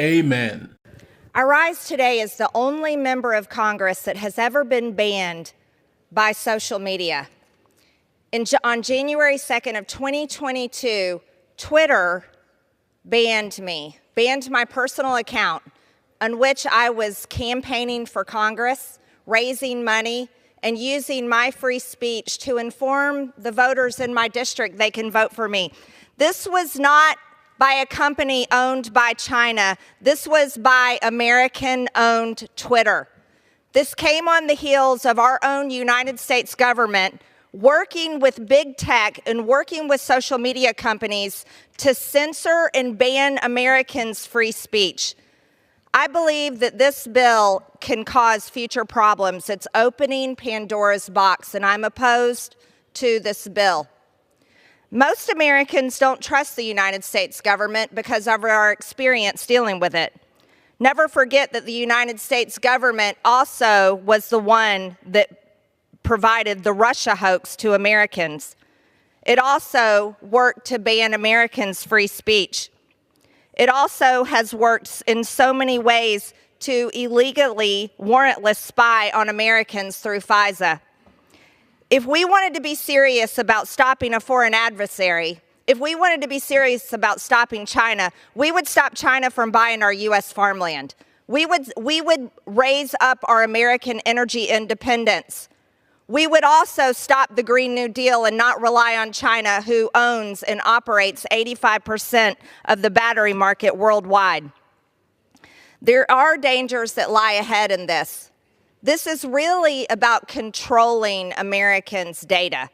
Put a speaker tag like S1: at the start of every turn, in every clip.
S1: Amen.
S2: I rise today as the only member of Congress that has ever been banned by social media. On January 2nd of 2022, Twitter banned me, banned my personal account on which I was campaigning for Congress, raising money, and using my free speech to inform the voters in my district they can vote for me. This was not by a company owned by China. This was by American-owned Twitter. This came on the heels of our own United States government working with big tech and working with social media companies to censor and ban Americans' free speech. I believe that this bill can cause future problems. It's opening Pandora's box, and I'm opposed to this bill. Most Americans don't trust the United States government because of our experience dealing with it. Never forget that the United States government also was the one that provided the Russia hoax to Americans. It also worked to ban Americans' free speech. It also has worked in so many ways to illegally, warrantless spy on Americans through FISA. If we wanted to be serious about stopping a foreign adversary, if we wanted to be serious about stopping China, we would stop China from buying our U.S. farmland. We would raise up our American energy independence. We would also stop the Green New Deal and not rely on China, who owns and operates 85% of the battery market worldwide. There are dangers that lie ahead in this. This is really about controlling Americans' data.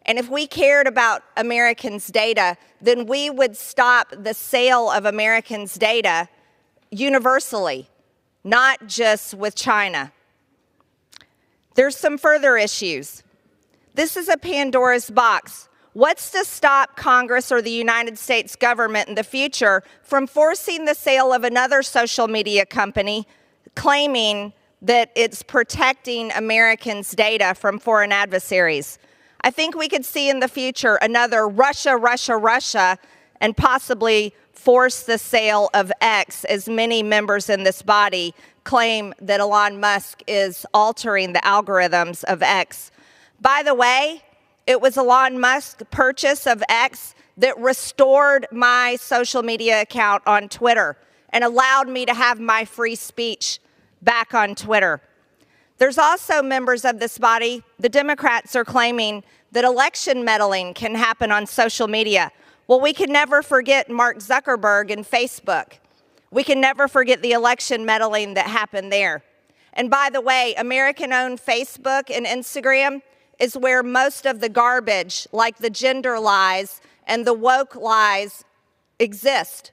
S2: And if we cared about Americans' data, then we would stop the sale of Americans' data universally, not just with China. There's some further issues. This is a Pandora's box. What's to stop Congress or the United States government in the future from forcing the sale of another social media company claiming that it's protecting Americans' data from foreign adversaries? I think we could see in the future another Russia, and possibly force the sale of X, as many members in this body claim that Elon Musk is altering the algorithms of X. By the way, it was Elon Musk's purchase of X that restored my social media account on Twitter and allowed me to have my free speech back on Twitter. There's also members of this body, the Democrats are claiming that election meddling can happen on social media. Well, we can never forget Mark Zuckerberg and Facebook. We can never forget the election meddling that happened there. And by the way, American-owned Facebook and Instagram is where most of the garbage, like the gender lies and the woke lies, exist.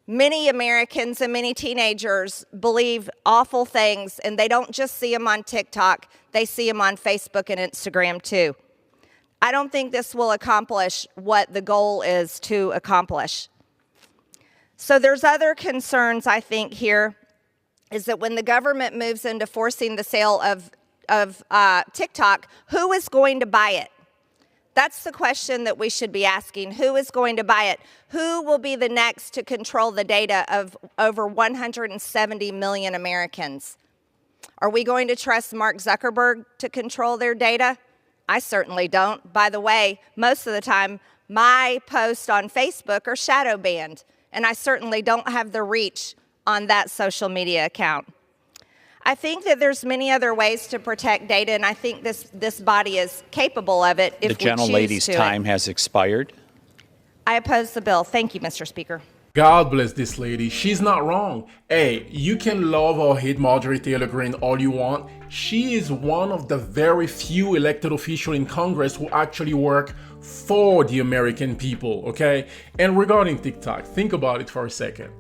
S2: Many Americans and many teenagers believe awful things, and they don't just see them on TikTok, they see them on Facebook and Instagram too. I don't think this will accomplish what the goal is to accomplish. So there's other concerns, I think, here, is that when the government moves into forcing the sale of TikTok, who is going to buy it? That's the question that we should be asking. Who is going to buy it? Who will be the next to control the data of over 170 million Americans? Are we going to trust Mark Zuckerberg to control their data? I certainly don't. By the way, most of the time, my posts on Facebook are shadow banned, and I certainly don't have the reach on that social media account. I think that there's many other ways to protect data, and I think this body is capable of it if we choose to.
S3: The gentlelady's time has expired.
S2: I oppose the bill. Thank you, Mr. Speaker.
S1: God bless this lady. She's not wrong. Hey, you can love or hate Marjorie Taylor Greene all you want. She is one of the very few elected officials in Congress who actually work for the American people, okay? And regarding TikTok, think about it for a second.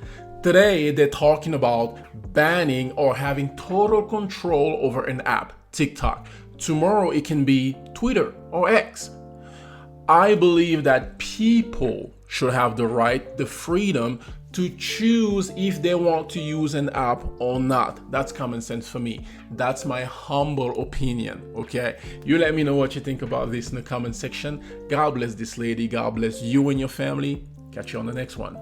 S1: Today, they're talking about banning or having total control over an app, TikTok. Tomorrow, it can be Twitter or X. I believe that people should have the right, the freedom to choose if they want to use an app or not. That's common sense for me. That's my humble opinion, okay? You let me know what you think about this in the comment section. God bless this lady. God bless you and your family. Catch you on the next one.